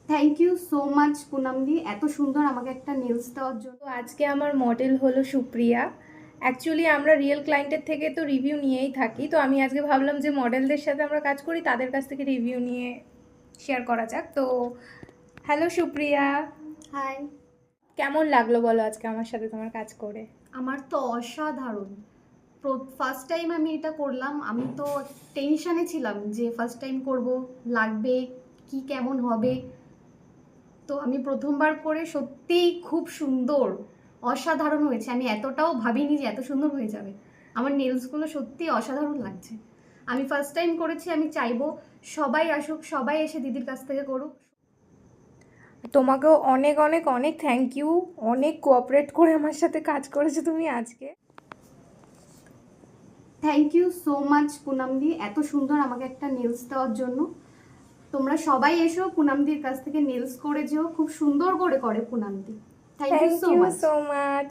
Thank you so much পুনামদি, এত সুন্দর আমাকে একটা নেলস দেওয়ার জন্য। তো আজকে আমার মডেল হলো সুপ্রিয়া। অ্যাকচুয়ালি আমরা রিয়েল ক্লায়েন্টের থেকে তো রিভিউ নিয়েই থাকি, তো আমি আজকে ভাবলাম যে মডেলদের সাথে আমরা কাজ করি তাদের কাছ থেকে রিভিউ নিয়ে শেয়ার করা যাক। তো হ্যালো সুপ্রিয়া, হাই। কেমন লাগলো বলো আজকে আমার সাথে তোমার কাজ করে? আমার তো অসাধারণ। ফার্স্ট টাইম আমি এটা করলাম, আমি তো টেনশানে ছিলাম যে ফার্স্ট টাইম করব, লাগবে কি কেমন হবে। তো আমি প্রথমবার করে সত্যিই খুব সুন্দর, অসাধারণ হয়েছে। আমি এতটাও ভাবিনি যে এত সুন্দর হয়ে যাবে। আমার নেলসগুলো সত্যিই অসাধারণ লাগছে। আমি ফার্স্ট টাইম করেছি, আমি চাইবো সবাই আসুক, সবাই এসে দিদির কাছ থেকে করুক। তোমাকেও অনেক অনেক অনেক থ্যাংক ইউ, অনেক কোঅপারেট করে আমার সাথে কাজ করেছো তুমি আজকে। থ্যাংক ইউ সো মাচ পুনামদি, এত সুন্দর আমাকে একটা নেলস দেওয়ার জন্য। তোমরা সবাই এসো, পুনামদির কাছ থেকে নেলস করে যেও, খুব সুন্দর করে করে পুনামদি। Thank you thank so you much. So much.